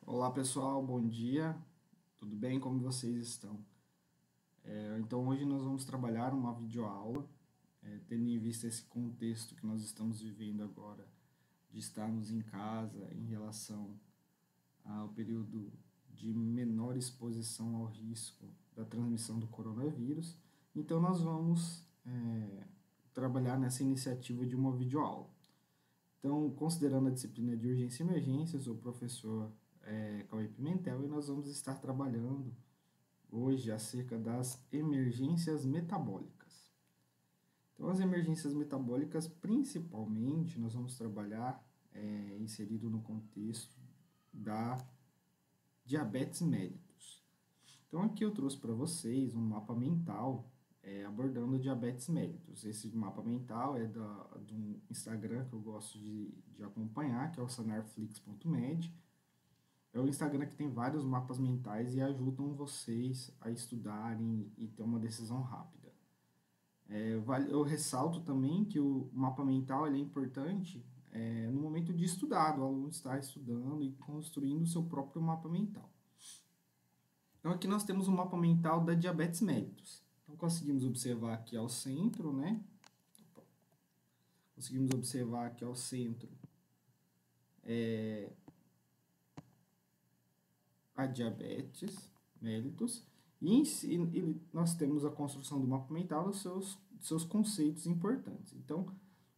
Olá pessoal, bom dia, tudo bem? Como vocês estão? Então hoje nós vamos trabalhar uma videoaula, tendo em vista esse contexto que nós estamos vivendo agora, de estarmos em casa em relação ao período de menor exposição ao risco da transmissão do coronavírus. Então nós vamos trabalhar nessa iniciativa de uma videoaula. Então, considerando a disciplina de urgência e emergência, eu sou o professor Cauê Pimentel e nós vamos estar trabalhando hoje acerca das emergências metabólicas. Então, as emergências metabólicas, principalmente, nós vamos trabalhar inserido no contexto da diabetes mellitus. Então, aqui eu trouxe para vocês um mapa mental abordando a diabetes mellitus. Esse mapa mental é do Instagram que eu gosto de acompanhar, que é o sanarflix.med. É o Instagram que tem vários mapas mentais e ajudam vocês a estudarem e ter uma decisão rápida. Eu ressalto também que o mapa mental ele é importante no momento de estudar, o aluno está estudando e construindo o seu próprio mapa mental. Então aqui nós temos o mapa mental da diabetes mellitus. Então conseguimos observar aqui ao centro, né? Conseguimos observar aqui ao centro a diabetes mellitus e nós temos a construção do mapa mental dos seus conceitos importantes. Então,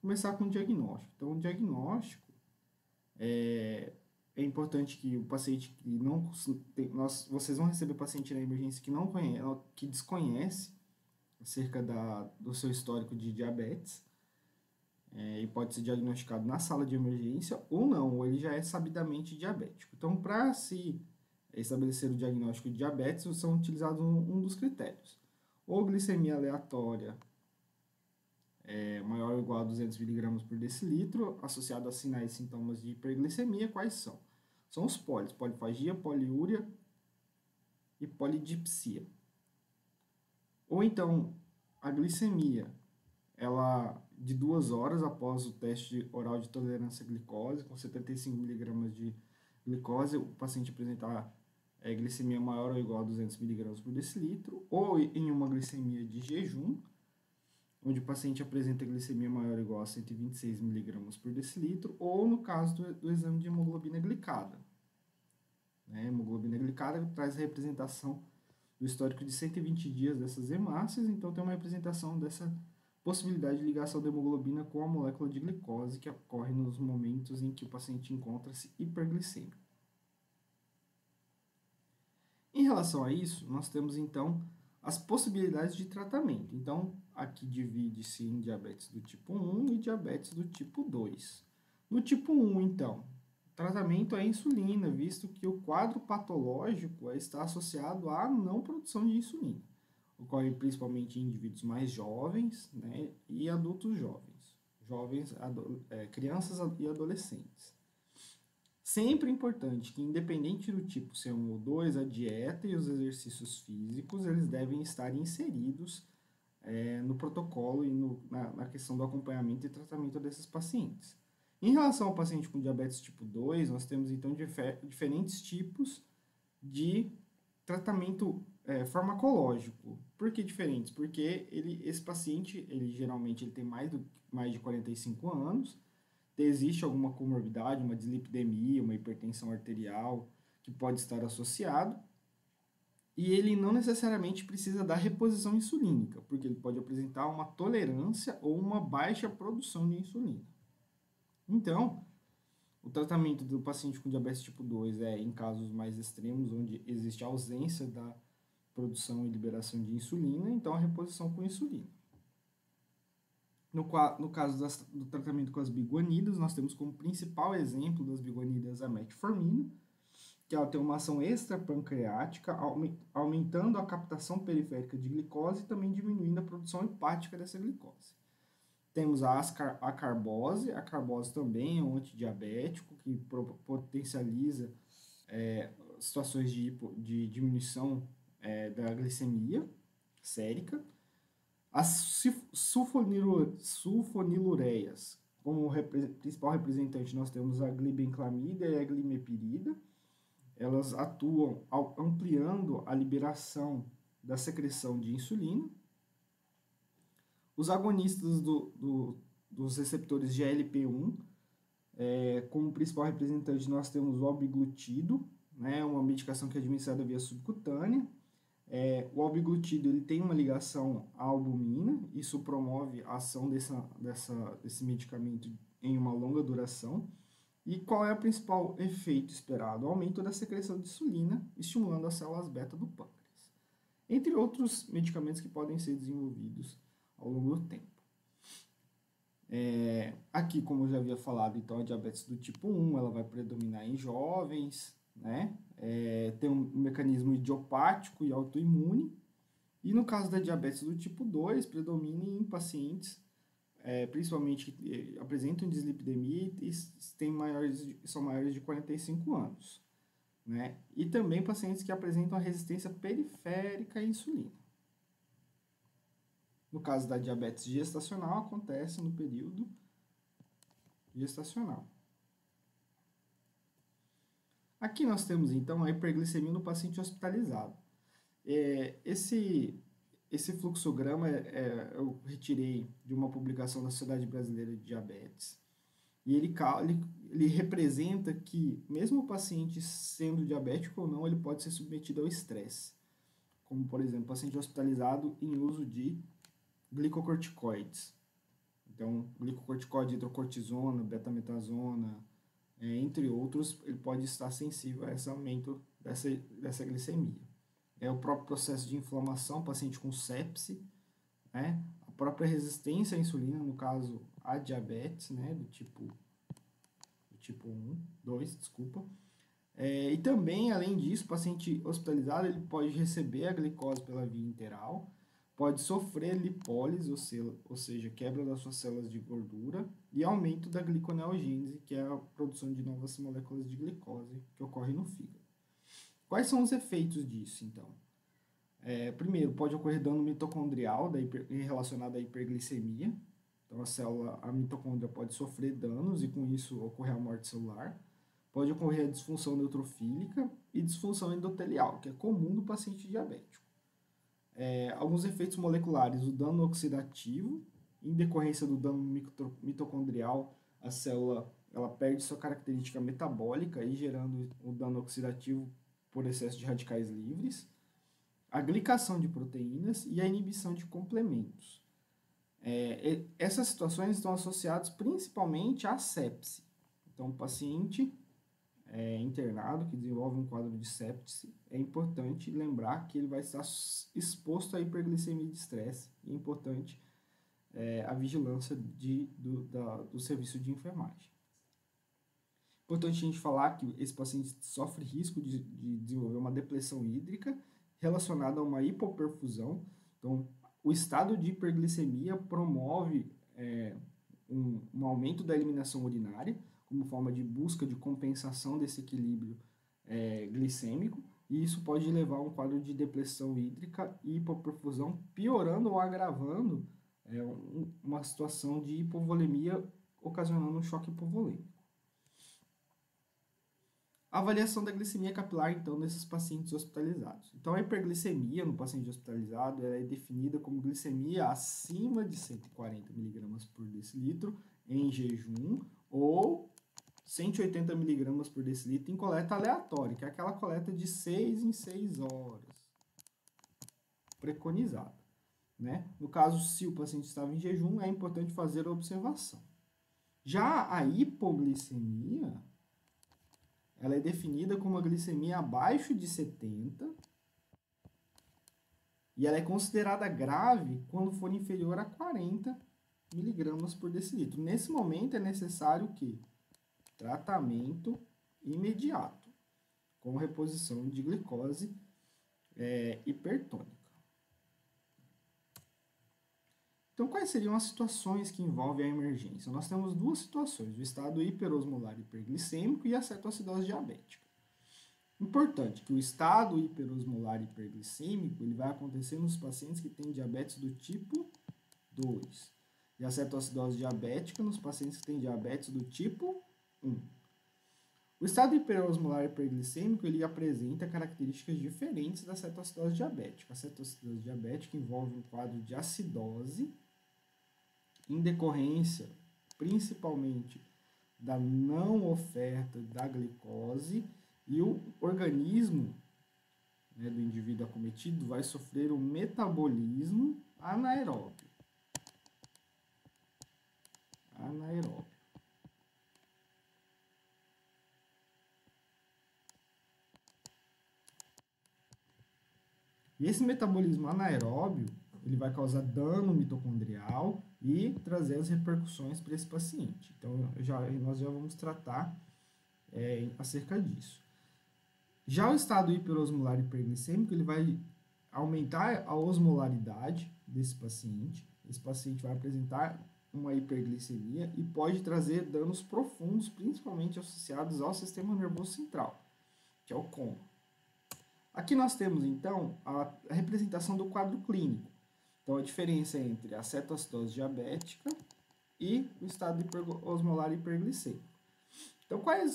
começar com o diagnóstico. Então, o diagnóstico é importante que o paciente que não vocês vão receber paciente na emergência que não conhece, que desconhece acerca do seu histórico de diabetes e pode ser diagnosticado na sala de emergência ou não, ou ele já é sabidamente diabético. Então, para se estabelecer o diagnóstico de diabetes, são utilizados um dos critérios. Ou glicemia aleatória maior ou igual a 200 mg por decilitro, associado a sinais e sintomas de hiperglicemia, quais são? São os pólis, polifagia, poliúria e polidipsia. Ou então, a glicemia, ela de 2 horas após o teste oral de tolerância à glicose, com 75 mg de glicose, o paciente apresentar glicemia maior ou igual a 200 mg por decilitro, ou em uma glicemia de jejum, onde o paciente apresenta glicemia maior ou igual a 126 mg por decilitro, ou no caso do exame de hemoglobina glicada. A hemoglobina glicada traz a representação do histórico de 120 dias dessas hemácias, então tem uma representação dessa possibilidade de ligação da hemoglobina com a molécula de glicose que ocorre nos momentos em que o paciente encontra-se hiperglicêmico. Em relação a isso, nós temos então as possibilidades de tratamento. Então, aqui divide-se em diabetes do tipo 1 e diabetes do tipo 2. No tipo 1, então, o tratamento é a insulina, visto que o quadro patológico está associado à não produção de insulina. Ocorre principalmente em indivíduos mais jovens, né, e adultos jovens, crianças e adolescentes. Sempre importante que, independente do tipo ser 1 ou 2, a dieta e os exercícios físicos, eles devem estar inseridos no protocolo e na questão do acompanhamento e tratamento desses pacientes. Em relação ao paciente com diabetes tipo 2, nós temos então diferentes tipos de tratamento farmacológico. Por que diferentes? Porque esse paciente, geralmente ele tem mais de 45 anos, existe alguma comorbidade, uma dislipidemia, uma hipertensão arterial que pode estar associado, e ele não necessariamente precisa da reposição insulínica, porque ele pode apresentar uma tolerância ou uma baixa produção de insulina. Então, o tratamento do paciente com diabetes tipo 2 é em casos mais extremos, onde existe ausência da produção e liberação de insulina, então a reposição com insulina. No caso do tratamento com as biguanidas, nós temos como principal exemplo das biguanidas a metformina, que ela tem uma ação extrapancreática, aumentando a captação periférica de glicose e também diminuindo a produção hepática dessa glicose. Temos a carbose também é um antidiabético que potencializa situações de diminuição da glicemia sérica. As sulfonilureias, como principal representante, nós temos a glibenclamida e a glimepirida. elas atuam ampliando a liberação da secreção de insulina. Os agonistas dos receptores GLP-1, como principal representante, nós temos o albiglutido, né, uma medicação que é administrada via subcutânea. O albiglutido ele tem uma ligação à albumina, isso promove a ação desse medicamento em uma longa duração. E qual é o principal efeito esperado? O aumento da secreção de insulina, estimulando as células beta do pâncreas. Entre outros medicamentos que podem ser desenvolvidos ao longo do tempo. Aqui, como eu já havia falado, então a diabetes do tipo 1, ela vai predominar em jovens, né? Tem um mecanismo idiopático e autoimune. E no caso da diabetes do tipo 2, predomina em pacientes principalmente que apresentam dislipidemia e são maiores de 45 anos. Né? E também pacientes que apresentam a resistência periférica à insulina. No caso da diabetes gestacional, acontece no período gestacional. Aqui nós temos, então, a hiperglicemia no paciente hospitalizado. Esse fluxograma eu retirei de uma publicação da Sociedade Brasileira de Diabetes. E ele representa que, mesmo o paciente sendo diabético ou não, ele pode ser submetido ao estresse. Como, por exemplo, paciente hospitalizado em uso de glicocorticoides. Então, glicocorticoide, hidrocortisona, betametasona, entre outros, ele pode estar sensível a esse aumento dessa glicemia. O próprio processo de inflamação, paciente com sepse, né? A própria resistência à insulina, no caso, a diabetes, né? do tipo 2, desculpa. E também, além disso, o paciente hospitalizado ele pode receber a glicose pela via interal, pode sofrer lipólise, ou seja, quebra das suas células de gordura, e aumento da gliconeogênese, que é a produção de novas moléculas de glicose que ocorre no fígado. Quais são os efeitos disso, então? Primeiro, pode ocorrer dano mitocondrial relacionado à hiperglicemia. Então, a mitocôndria pode sofrer danos e, com isso, ocorrer a morte celular. Pode ocorrer a disfunção neutrofílica e disfunção endotelial, que é comum no paciente diabético. Alguns efeitos moleculares, o dano oxidativo, em decorrência do dano mitocondrial, a célula ela perde sua característica metabólica e gerando o dano oxidativo por excesso de radicais livres, a glicação de proteínas e a inibição de complementos. Essas situações estão associadas principalmente à sepse. Então, o paciente internado que desenvolve um quadro de sepse, é importante lembrar que ele vai estar exposto à hiperglicemia de estresse. E é importante a vigilância do serviço de enfermagem. Importante a gente falar que esse paciente sofre risco de desenvolver uma depressão hídrica relacionada a uma hipoperfusão. Então, o estado de hiperglicemia promove um aumento da eliminação urinária, como forma de busca de compensação desse equilíbrio glicêmico, e isso pode levar a um quadro de depressão hídrica e hipoperfusão, piorando ou agravando uma situação de hipovolemia, ocasionando um choque hipovolêmico. A avaliação da glicemia capilar, então, nesses pacientes hospitalizados. Então, a hiperglicemia no paciente hospitalizado é definida como glicemia acima de 140 mg por decilitro em jejum ou 180 mg por decilitro em coleta aleatória, que é aquela coleta de 6 em 6 horas, preconizada. Né? No caso, se o paciente estava em jejum, é importante fazer a observação. Já a hipoglicemia, ela é definida como uma glicemia abaixo de 70 e ela é considerada grave quando for inferior a 40 mg por decilitro. Nesse momento é necessário o quê? Tratamento imediato, com reposição de glicose hipertônica. Então, quais seriam as situações que envolvem a emergência? Nós temos duas situações, o estado hiperosmolar hiperglicêmico e a cetoacidose diabética. Importante que o estado hiperosmolar hiperglicêmico ele vai acontecer nos pacientes que têm diabetes do tipo 2 e a cetoacidose diabética nos pacientes que têm diabetes do tipo 1. O estado hiperosmolar hiperglicêmico ele apresenta características diferentes da cetoacidose diabética. A cetoacidose diabética envolve um quadro de acidose em decorrência principalmente da não oferta da glicose e o organismo, né, do indivíduo acometido vai sofrer um metabolismo anaeróbio. E esse metabolismo anaeróbio ele vai causar dano mitocondrial e trazer as repercussões para esse paciente. Então, nós já vamos tratar acerca disso. Já o estado hiperosmolar hiperglicêmico, ele vai aumentar a osmolaridade desse paciente. Esse paciente vai apresentar uma hiperglicemia e pode trazer danos profundos, principalmente associados ao sistema nervoso central, que é o coma. Aqui nós temos, então, a representação do quadro clínico. Então, a diferença entre a cetoacidose diabética e o estado osmolar hiperglicêmico. Então, qual é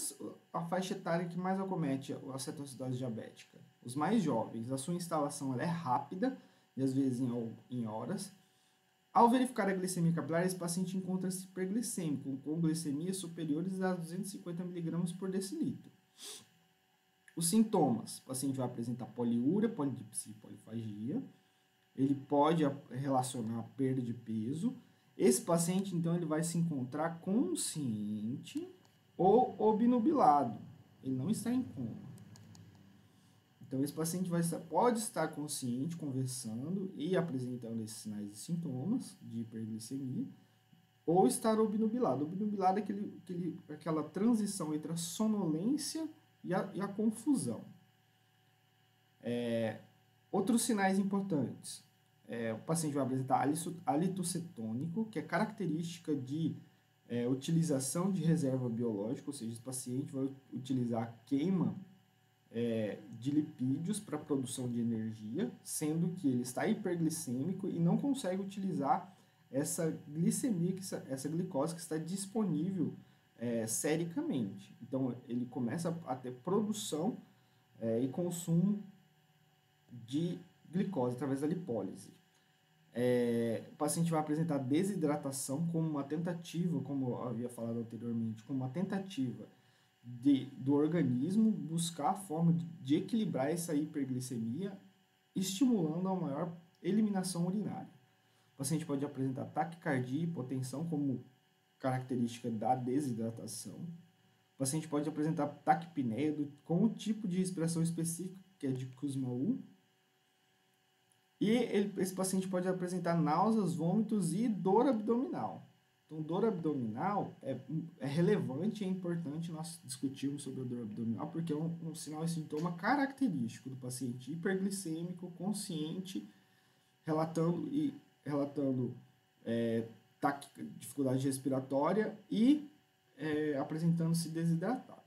a faixa etária que mais acomete a cetoacidose diabética? Os mais jovens. A sua instalação ela é rápida, e às vezes em horas. Ao verificar a glicemia capilar, esse paciente encontra-se hiperglicêmico, com glicemias superiores a 250 mg por decilitro. Os sintomas: o paciente vai apresentar poliúria, polidipsia e polifagia. Ele pode relacionar a perda de peso. Esse paciente, então, ele vai se encontrar consciente ou obnubilado. Ele não está em coma. Então, esse paciente pode estar consciente, conversando e apresentando esses sinais e sintomas de hiperglicemia, ou estar obnubilado. Obnubilado é aquela transição entre a sonolência e a confusão. Outros sinais importantes. O paciente vai apresentar hálito cetônico, que é característica de utilização de reserva biológica, ou seja, esse paciente vai utilizar a queima de lipídios para a produção de energia, sendo que ele está hiperglicêmico e não consegue utilizar essa glicemia, essa glicose que está disponível sericamente. Então, ele começa a ter produção e consumo de glicose através da lipólise. O paciente vai apresentar desidratação como uma tentativa, como eu havia falado anteriormente, como uma tentativa do organismo buscar a forma de equilibrar essa hiperglicemia, estimulando a maior eliminação urinária. O paciente pode apresentar taquicardia e hipotensão como característica da desidratação. O paciente pode apresentar taquipneia com um tipo de respiração específica, que é de Kussmaul. E esse paciente pode apresentar náuseas, vômitos e dor abdominal. Então, dor abdominal é relevante e é importante nós discutirmos sobre a dor abdominal, porque é um sinal e sintoma característico do paciente hiperglicêmico, consciente, relatando dificuldade respiratória e apresentando-se desidratado.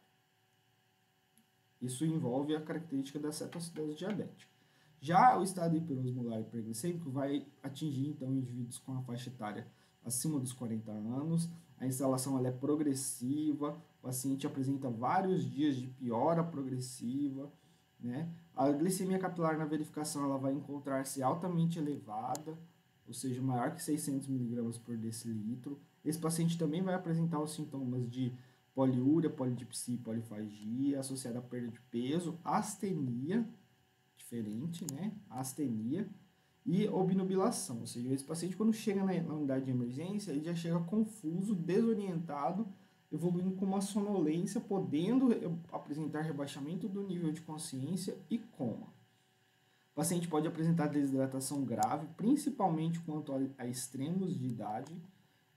Isso envolve a característica da cetoacidose diabética. Já o estado hiperosmolar hiperglicêmico vai atingir, então, indivíduos com a faixa etária acima dos 40 anos. A instalação ela é progressiva, o paciente apresenta vários dias de piora progressiva, né? A glicemia capilar na verificação ela vai encontrar-se altamente elevada, ou seja, maior que 600 mg por decilitro. Esse paciente também vai apresentar os sintomas de poliúria, polidipsia e polifagia, associada à perda de peso, astenia, diferente, né? Astenia e obnubilação, ou seja, esse paciente quando chega na unidade de emergência, ele já chega confuso, desorientado, evoluindo com uma sonolência, podendo apresentar rebaixamento do nível de consciência e coma. O paciente pode apresentar desidratação grave, principalmente quanto a extremos de idade,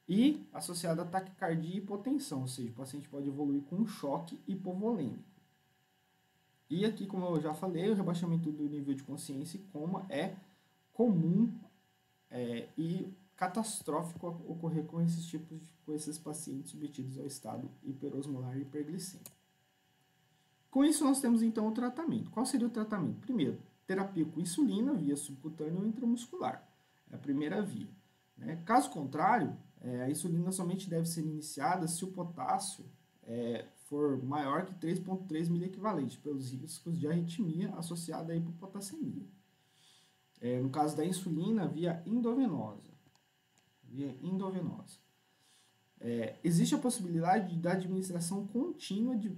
e associada a taquicardia e hipotensão, ou seja, o paciente pode evoluir com um choque hipovolêmico. E aqui, como eu já falei, o rebaixamento do nível de consciência e coma é comum e catastrófico ocorrer com esses pacientes submetidos ao estado hiperosmolar e hiperglicêmico. Com isso, nós temos então o tratamento. Qual seria o tratamento? Primeiro, terapia com insulina via subcutânea ou intramuscular. É a primeira via, né? Caso contrário, a insulina somente deve ser iniciada se o potássio for maior que 3,3 miliequivalente, pelos riscos de arritmia associada à hipopotassemia. No caso da insulina, via endovenosa. Existe a possibilidade da administração contínua de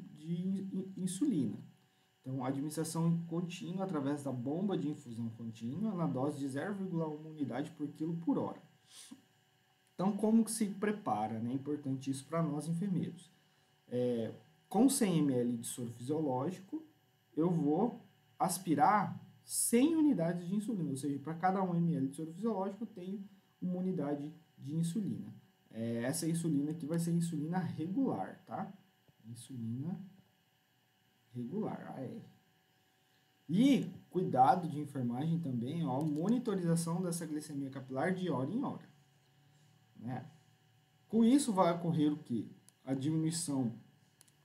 insulina. Então, a administração contínua através da bomba de infusão contínua na dose de 0,1 unidade por quilo por hora. Então, como que se prepara? É importante isso para nós enfermeiros. Com 100 ml de soro fisiológico, eu vou aspirar 100 unidades de insulina, ou seja, para cada 1 ml de soro fisiológico, eu tenho uma unidade de insulina. Essa insulina aqui vai ser insulina regular, tá? Insulina regular, E cuidado de enfermagem também, monitorização dessa glicemia capilar de hora em hora. Com isso vai ocorrer o quê? A diminuição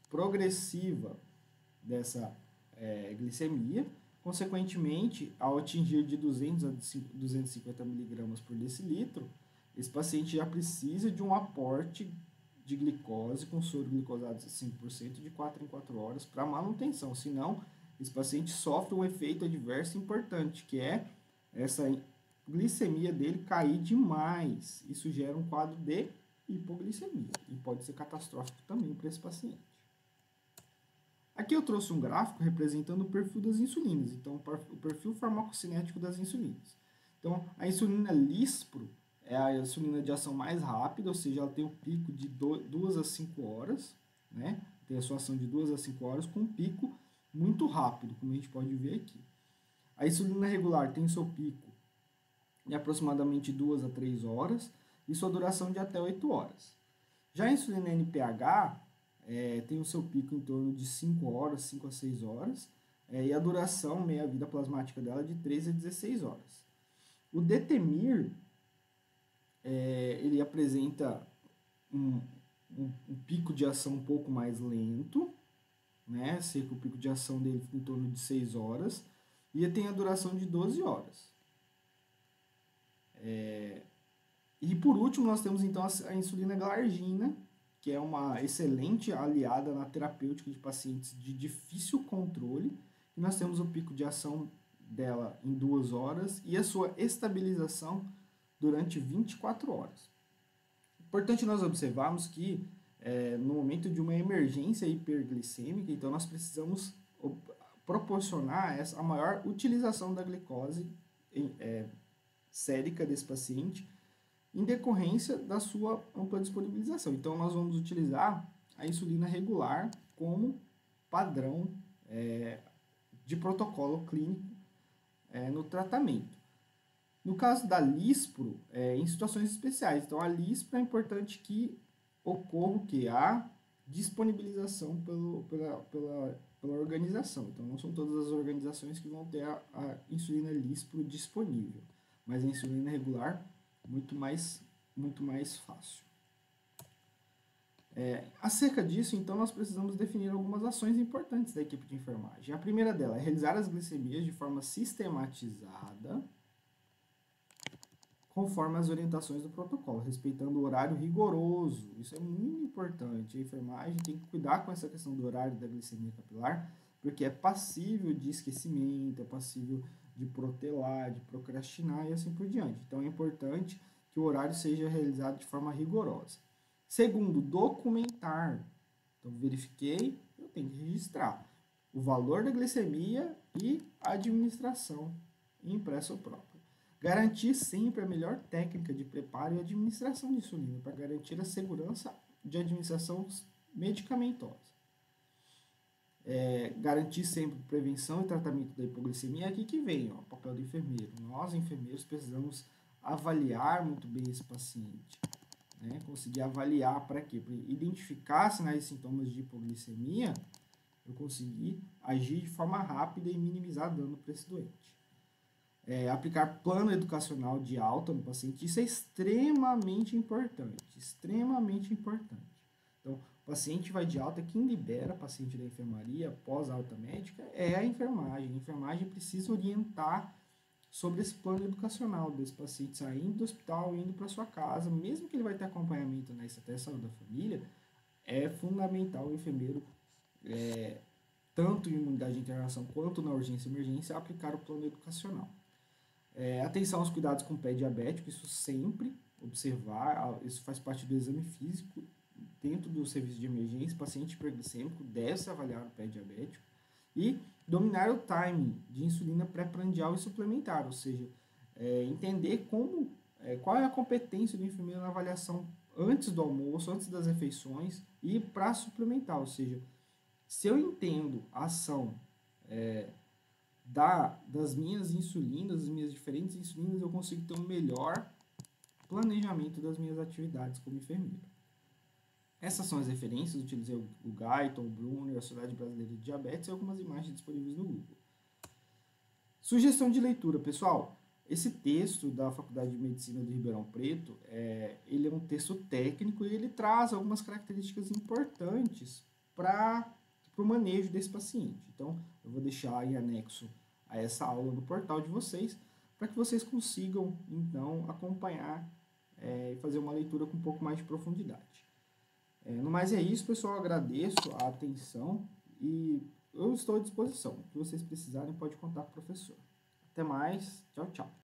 progressiva dessa glicemia. Consequentemente, ao atingir de 200 a 250 miligramas por decilitro, esse paciente já precisa de um aporte de glicose com soro glicosado a 5% de 4 em 4 horas para manutenção. Senão, esse paciente sofre um efeito adverso importante, que é essa glicemia dele cair demais. Isso gera um quadro de hipoglicemia e pode ser catastrófico também para esse paciente. Aqui eu trouxe um gráfico representando o perfil das insulinas, então o perfil farmacocinético das insulinas. Então, a insulina Lispro é a insulina de ação mais rápida, ou seja, ela tem o pico de 2 a 5 horas, tem a sua ação de 2 a 5 horas com um pico muito rápido, como a gente pode ver aqui. A insulina regular tem seu pico de aproximadamente 2 a 3 horas e sua duração de até 8 horas. Já a insulina NPH tem o seu pico em torno de 5 horas, 5 a 6 horas, e a duração meia-vida plasmática dela é de 13 a 16 horas. O Detemir, ele apresenta um pico de ação um pouco mais lento, sei que o pico de ação dele fica em torno de 6 horas, e ele tem a duração de 12 horas. E por último, nós temos então a insulina glargina, que é uma excelente aliada na terapêutica de pacientes de difícil controle, e nós temos o pico de ação dela em 2 horas e a sua estabilização durante 24 horas. Importante nós observarmos que no momento de uma emergência hiperglicêmica, então nós precisamos proporcionar a maior utilização da glicose sérica desse paciente, em decorrência da sua ampla disponibilização. Então, nós vamos utilizar a insulina regular como padrão de protocolo clínico no tratamento. No caso da Lispro, em situações especiais, então a Lispro é importante que ocorra a disponibilização pela organização. Então, não são todas as organizações que vão ter a insulina Lispro disponível, mas a insulina regular muito mais fácil. Acerca disso, então, nós precisamos definir algumas ações importantes da equipe de enfermagem. A primeira delas é realizar as glicemias de forma sistematizada, conforme as orientações do protocolo, respeitando o horário rigoroso. Isso é muito importante. A enfermagem tem que cuidar com essa questão do horário da glicemia capilar, porque é passível de esquecimento, é passível de protelar, de procrastinar e assim por diante. Então, é importante que o horário seja realizado de forma rigorosa. Segundo, documentar. Então, verifiquei, eu tenho que registrar o valor da glicemia e a administração impressa ou própria. Garantir sempre a melhor técnica de preparo e administração de insulina para garantir a segurança de administração medicamentosa. Garantir sempre prevenção e tratamento da hipoglicemia. É aqui que vem o papel do enfermeiro. Nós, enfermeiros, precisamos avaliar muito bem esse paciente. Conseguir avaliar para quê? Para identificar sinais e sintomas de hipoglicemia, eu conseguir agir de forma rápida e minimizar dano para esse doente. Aplicar plano educacional de alta no paciente, isso é extremamente importante, Então, o paciente vai de alta, quem libera o paciente da enfermaria após a alta médica é a enfermagem. A enfermagem precisa orientar sobre esse plano educacional desse paciente saindo do hospital, indo para sua casa, mesmo que ele vai ter acompanhamento na estratégia de saúde da família, é fundamental o enfermeiro tanto em unidade de internação quanto na urgência e emergência, aplicar o plano educacional. Atenção aos cuidados com o pé diabético, isso sempre observar, isso faz parte do exame físico dentro do serviço de emergência. O paciente pré-glicêmico deve se avaliar o pé diabético e dominar o timing de insulina pré-prandial e suplementar, ou seja, entender qual é a competência do enfermeiro na avaliação antes do almoço, antes das refeições e para suplementar, ou seja, se eu entendo a ação das minhas insulinas, das minhas diferentes insulinas, eu consigo ter um melhor planejamento das minhas atividades como enfermeiro. Essas são as referências, utilizei o Guyton, o Brunner, a Sociedade Brasileira de Diabetes e algumas imagens disponíveis no Google. Sugestão de leitura, pessoal. Esse texto da Faculdade de Medicina de Ribeirão Preto, ele é um texto técnico e ele traz algumas características importantes para o manejo desse paciente. Então, eu vou deixar em anexo a essa aula no portal de vocês, para que vocês consigam, então, acompanhar e fazer uma leitura com um pouco mais de profundidade. No mais é isso, pessoal. Agradeço a atenção e eu estou à disposição. O que vocês precisarem, pode contar com o professor. Até mais. Tchau, tchau.